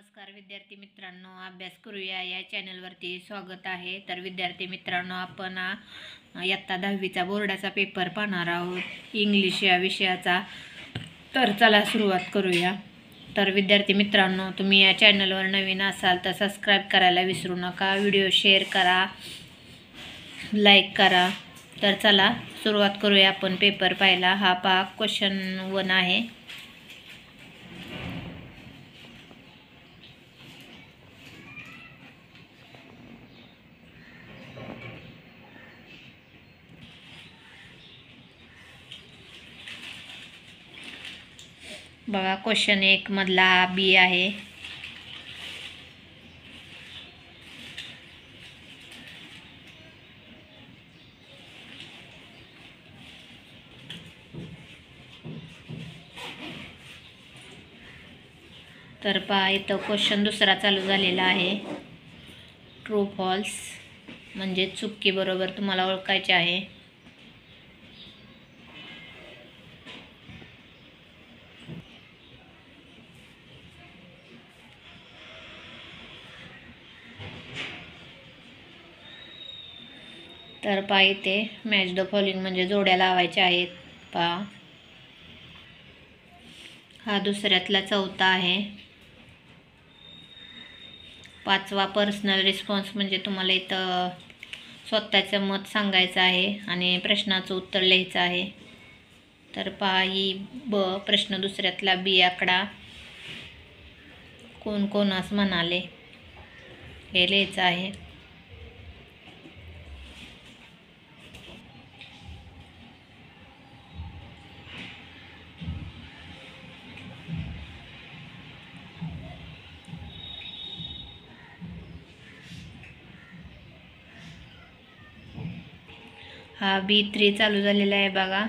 नमस्कार विद्यार्थी मित्रांनो, अभ्यास करूया या चॅनलवरती स्वागत आहे. तर विद्यार्थी मित्रांनो, आपण इयत्ता 10वीचा बोर्डाचा पेपर पाहणार आहोत, इंग्लिश या विषयाचा. तर चला सुरुवात करूया. तर विद्यार्थी मित्रांनो, तुम्ही या चॅनलवर नवीन असाल तर सबस्क्राईब करायला विसरू नका. व्हिडिओ शेअर करा, लाईक करा. तर चला सुरुवात करूया आपण पेपर पाहायला. हा पहा, क्वेश्चन 1 आहे. बघा, क्वेश्चन 1 मधला बी आहे. तर पहा, इथं क्वेश्चन दुसरा चालू झालेला आहे. ट्रू फॉल्स म्हणजे चुकी बरोबर तुम्हाला ओळखायचे आहे. तर पहा, इथे मॅच द फॉलोइंग म्हणजे जोड्या लावायच्या आहेत. पहा, हा दुसऱ्यातला चौथा आहे. 5वा पर्सनल रिस्पॉन्स म्हणजे तुम्हाला इथं स्वतःचं मत सांगायचं आहे आणि प्रश्नाचं उत्तर लिहायचं आहे. तर पहा, ही प्रश्न दुसऱ्यातला बी आकडा कोण कोणास म्हणाले हे लिहायचं आहे. हा B3 चालू झालेला आहे. बघा,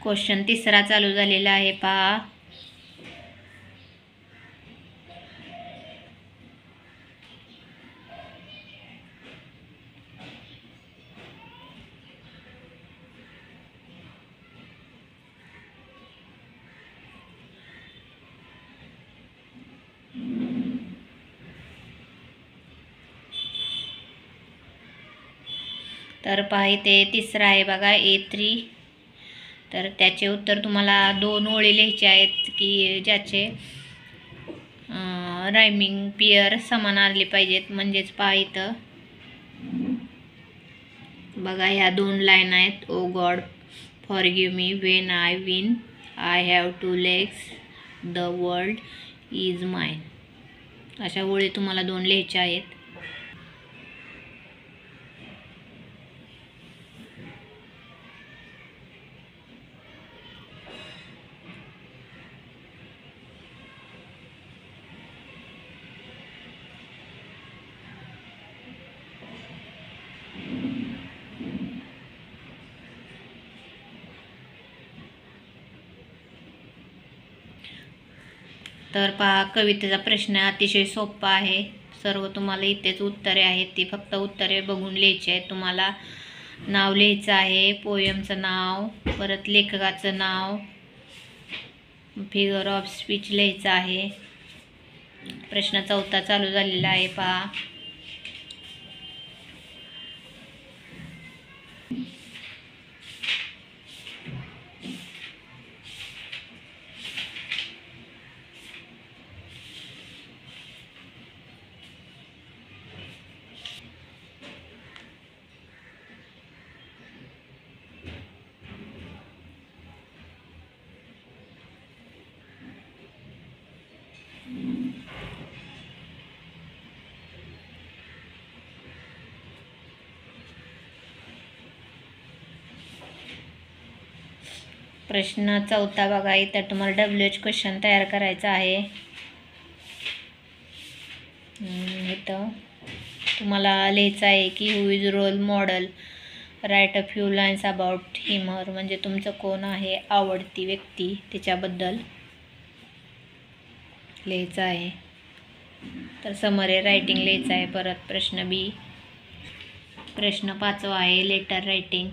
क्वेश्चन 3 चालू झालेला आहे. पहा, तर पहा, इथे 3 आहे. बघा, A3. तर त्याचे उत्तर तुम्हाला 2 ओळी लिहायचे आहेत की ज्याचे रायमिंग पेअर समान आले पाहिजेत. म्हणजेच पहा, इथं बघा, ह्या 2 लाईन आहेत. O God forgive me when I win, I have 2 legs, the world is mine. अशा ओळी तुम्हाला 2 लिहायच्या आहेत. तर पहा, कवितेचा प्रश्न अतिशय सोपा आहे. सर्व तुम्हाला इथेच उत्तरे आहेत, ती फक्त उत्तरे बघून लिहायची आहेत. तुम्हाला नाव लिहायचं आहे, पोयमचं नाव, परत लेखकाचं नाव, फिगर ऑफ स्पीच लिहायचं आहे. प्रश्न 4 चालू झालेला आहे. पहा, प्रश्न 4 बघा, इथं तुम्हाला WH क्वेश्चन तयार करायचा आहे. इथं तुम्हाला लिहायचं आहे की who is role model, write a few lines about him her. म्हणजे तुमचं कोण आहे आवडती व्यक्ती त्याच्याबद्दल लिहायचं आहे. तर समरी रायटिंग लिहायचं आहे. परत प्रश्न बी, प्रश्न 5वा आहे लेटर रायटिंग.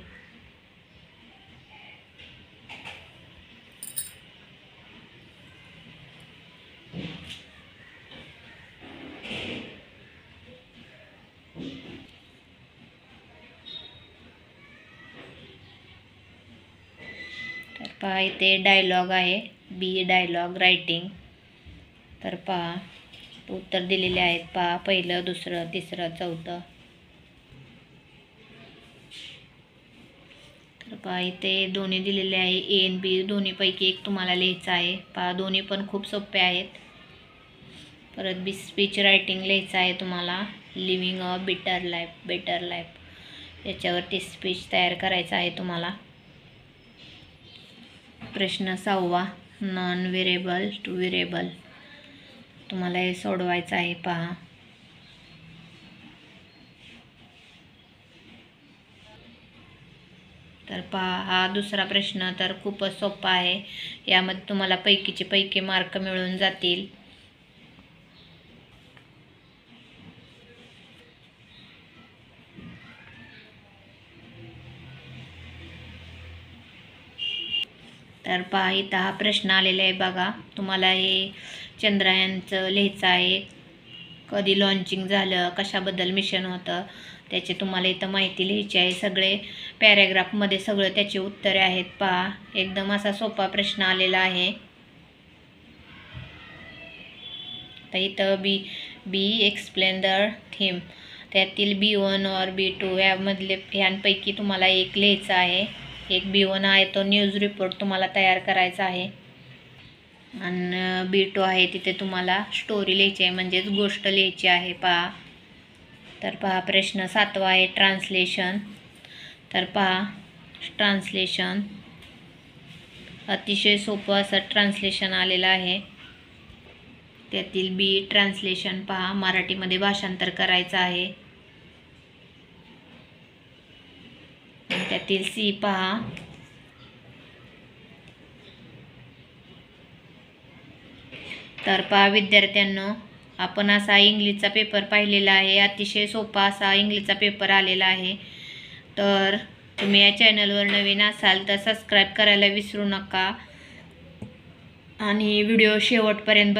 तर पहा इथे डायलॉग आहे, बी डायलॉग रायटिंग. तर पहा उत्तर दिलेले आहेत. पहा पहिलं, दुसरं, तिसरं, चौथं. तर पहा इथे दोन्ही दिलेले आहे, ए आणि बी. दोन्हीपैकी एक तुम्हाला लिहायचं आहे. पहा दोन्ही पण खूप सोपे आहेत. परत बी स्पीच रायटिंग लिहायचं आहे तुम्हाला, living a better life, better life याच्यावरती स्पीच तयार करायचं आहे तुम्हाला. प्रश्न 6वा, नॉन व्हेरिएबल टू व्हेरिएबल. तुम्हाला हे सोडवायचं आहे. पहा तर पहा हा दुसरा प्रश्न तर खूपच सोपा आहे. यामध्ये तुम्हाला पैकीचे पैकी मार्क मिळून जातील. तर पहा इथं हा प्रश्न आलेला आहे बघा. तुम्हाला हे चंद्रयानचं लिहायचं आहे. कधी लॉन्चिंग झालं, कशाबद्दल मिशन होतं, त्याचे तुम्हाला इथं माहिती लिहायची आहे. सगळे पॅरेग्राफमध्ये सगळं त्याची उत्तरे आहेत. पहा एकदम असा सोपा प्रश्न आलेला आहे. तर इथं बी एक्सप्लेन द थीम, त्यातील B1 और B2 यामधले ह्यांपैकी तुम्हाला एक लिहायचं आहे. एक B1 आहे तो न्यूज रिपोर्ट तुम्हाला तयार करायचा आहे, आणि B2 आहे तिथे तुम्हाला स्टोरी लिहायची आहे, म्हणजेच गोष्ट लिहायची आहे. पहा तर पहा प्रश्न 7वा आहे ट्रान्सलेशन. तर पहा ट्रान्सलेशन अतिशय सोपं असं ट्रान्सलेशन आलेलं आहे. त्यातील बी ट्रान्सलेशन पहा, मराठीमध्ये भाषांतर करायचं आहे. त्यातील सी पहा तर पहा विद्यार्थ्यांनो, आपण असा इंग्लिशचा पेपर पाहिलेला आहे. अतिशय सोपा असा इंग्लिशचा पेपर आलेला आहे. तर तुम्ही या चॅनलवर नवीन असाल तर सबस्क्राईब करायला विसरू नका आणि व्हिडिओ शेवटपर्यंत